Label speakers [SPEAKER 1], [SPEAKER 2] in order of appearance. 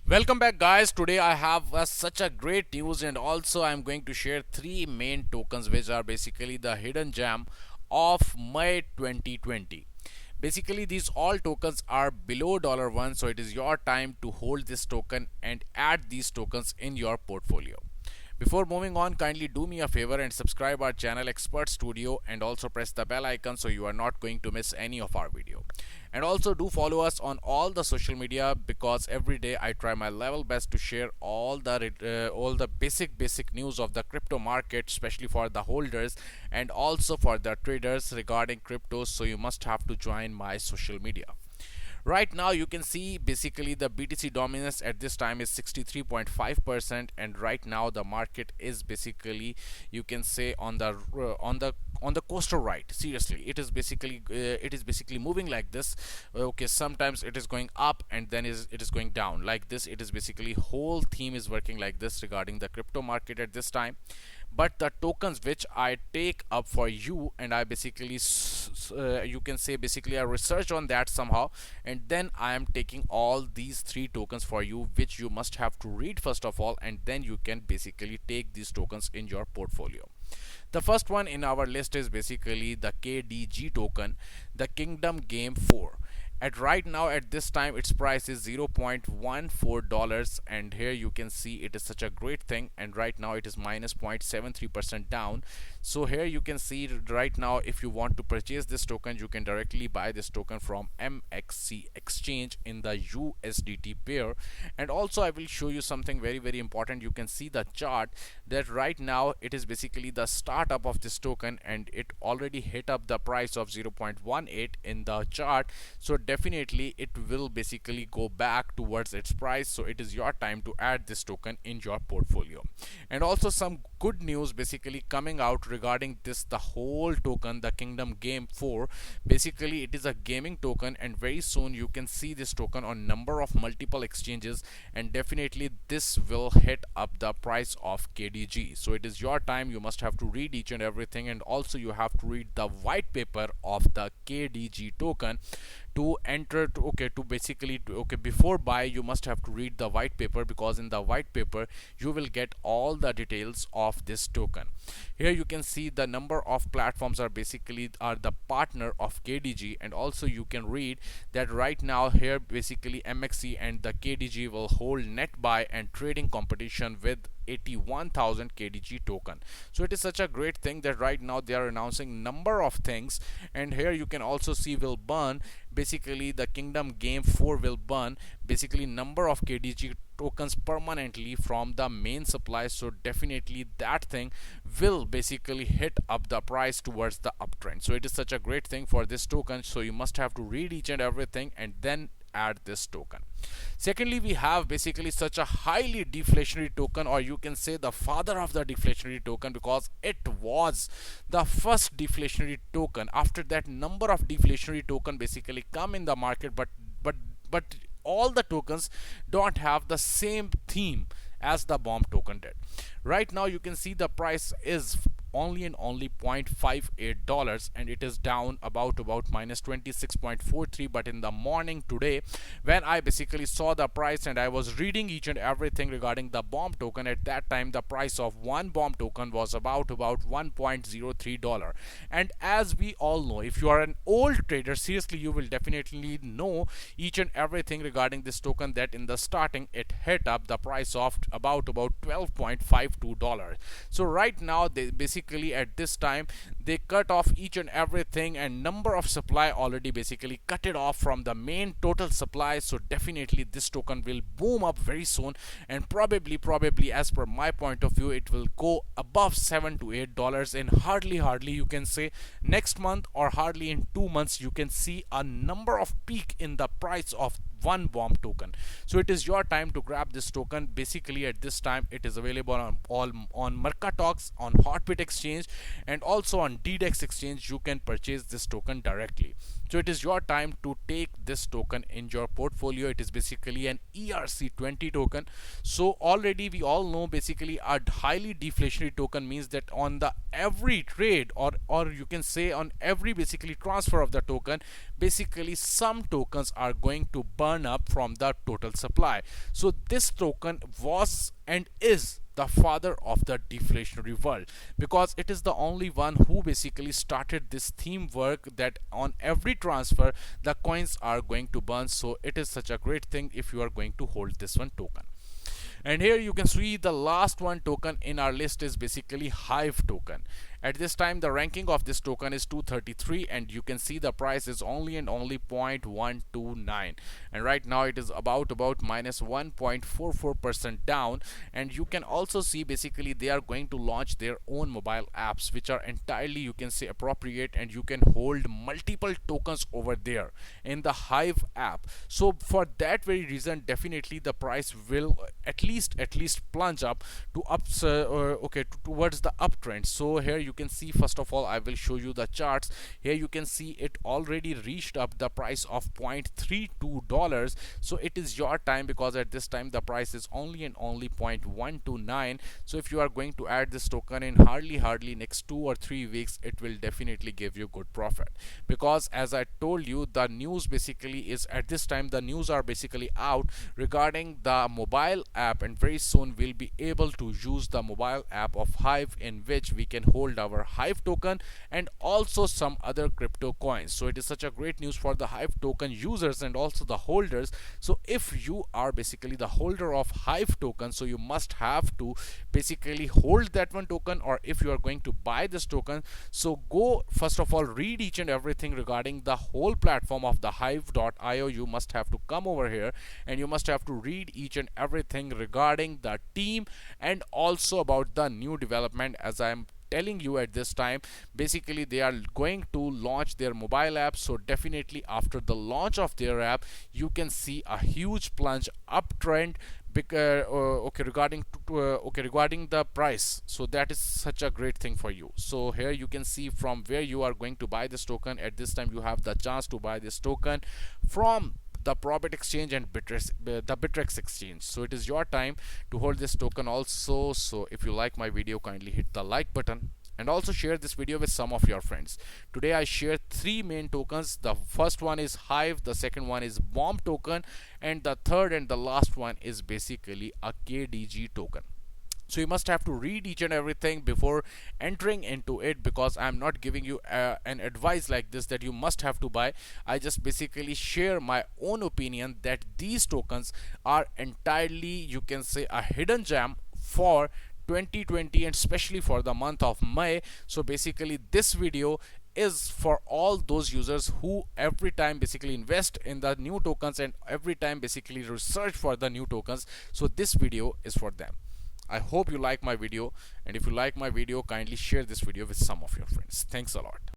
[SPEAKER 1] Welcome back, guys. Today I have such a great news, and also I'm going to share three main tokens which are basically the hidden gem of May 2020. Basically, these all tokens are below $1, so it is your time to hold this token and add these tokens in your portfolio. Before moving on, kindly do me a favor and subscribe our channel Expert Studio and also press the bell icon so you are not going to miss any of our video. And also do follow us on all the social media because every day I try my level best to share all the basic news of the crypto market, especially for the holders and also for the traders regarding cryptos. So you must have to join my social media. Right now you can see basically the BTC dominance at this time is 63.5%, and right now the market is basically, you can say, on the coastal right. Seriously, it is basically moving like this. Okay, sometimes it is going up and then it is going down like this. It is basically whole theme is working like this regarding the crypto market at this time. But the tokens which I take up for you, and I basically you can say basically I research on that somehow, and then I am taking all these three tokens for you, which you must have to read first of all, and then you can basically take these tokens in your portfolio. The first one in our list is basically the KDG token, the Kingdom Game 4. At right now at this time its price is $0.14, and here you can see it is such a great thing, and right now it is minus 0.73% down. So here you can see right now, if you want to purchase this token, you can directly buy this token from MXC exchange in the USDT pair. And also I will show you something very important. You can see the chart that right now it is basically the startup of this token, and it already hit up the price of 0.18 in the chart. So definitely it will basically go back towards its price, so it is your time to add this token in your portfolio. And also some good news basically coming out regarding this, the whole token, the Kingdom Game 4. Basically it is a gaming token, and very soon you can see this token on number of multiple exchanges, and definitely this will hit up the price of KDG. So it is your time. You must have to read each and everything, and also you have to read the white paper of the KDG token to enter to, okay, to basically to, okay, before buy you must have to read the white paper, because in the white paper you will get all the details of this token. Here you can see the number of platforms are basically are the partner of KDG, and also you can read that right now here basically MXC and the KDG will hold net buy and trading competition with 81,000 KDG token. So it is such a great thing that right now they are announcing number of things, and here you can also see will burn basically the Kingdom Game 4 will burn basically number of KDG tokens permanently from the main supply. So definitely that thing will basically hit up the price towards the uptrend. So it is such a great thing for this token, so you must have to read each and everything and then add this token. Secondly, we have basically such a highly deflationary token, or you can say the father of the deflationary token, because it was the first deflationary token. After that, number of deflationary token basically come in the market, but all the tokens don't have the same theme as the bomb token did. Right now you can see the price is only and only $0.58, and it is down about minus 26.43. But in the morning today, when I basically saw the price and I was reading each and everything regarding the bomb token, at that time the price of one bomb token was about $1.03. And as we all know, if you are an old trader, seriously, you will definitely know each and everything regarding this token, that in the starting it hit up the price of about $12.52. So right now they basically at this time they cut off each and everything, and number of supply already basically cut it off from the main total supply. So definitely this token will boom up very soon, and probably as per my point of view, it will go above $7 to $8 in hardly you can say next month, or hardly in 2 months you can see a number of peak in the price of one bomb token. So it is your time to grab this token. Basically at this time it is available on all on Mercatox, on Hotbit exchange, and also on DDEX exchange. You can purchase this token directly. So it is your time to take this token in your portfolio. It is basically an ERC20 token. So already we all know basically a highly deflationary token means that on the every trade, or you can say on every basically transfer of the token, basically some tokens are going to burn burn up from the total supply. So this token was and is the father of the deflationary world, because it is the only one who basically started this theme work that on every transfer the coins are going to burn. So it is such a great thing if you are going to hold this one token. And here you can see the last one token in our list is basically Hive token. At this time the ranking of this token is 233, and you can see the price is only and only 0.129, and right now it is about minus 1.44% down. And you can also see basically they are going to launch their own mobile apps which are entirely, you can say, appropriate, and you can hold multiple tokens over there in the Hive app. So for that very reason definitely the price will at least plunge up to towards the uptrend. So here you can see, first of all I will show you the charts. Here you can see it already reached up the price of $0.32. So it is your time, because at this time the price is only and only 0.129. so if you are going to add this token in hardly next 2 or 3 weeks, it will definitely give you good profit, because as I told you, the news basically is, at this time the news are basically out regarding the mobile app, and very soon we'll be able to use the mobile app of Hive, in which we can hold our Hive token and also some other crypto coins. So it is such a great news for the Hive token users and also the holders. So if you are basically the holder of Hive token, so you must have to basically hold that one token, or if you are going to buy this token, so go first of all read each and everything regarding the whole platform of the Hive.io. You must have to come over here and you must have to read each and everything regarding the team and also about the new development. As I am telling you at this time, basically they are going to launch their mobile app. So definitely after the launch of their app, you can see a huge plunge uptrend regarding the price. So that is such a great thing for you. So here you can see from where you are going to buy this token. At this time you have the chance to buy this token from the Probit exchange and the Bittrex exchange. So it is your time to hold this token also. So if you like my video, kindly hit the like button and also share this video with some of your friends. Today I shared 3 main tokens. The first one is Hive, the second one is Bomb token, and the third and the last one is basically a KDG token. So you must have to read each and everything before entering into it, because I'm not giving you an advice like this that you must have to buy. I just basically share my own opinion that these tokens are entirely, you can say, a hidden gem for 2020 and especially for the month of May. So basically this video is for all those users who every time basically invest in the new tokens and every time basically research for the new tokens. So this video is for them. I hope you like my video, and if you like my video, kindly share this video with some of your friends. Thanks a lot.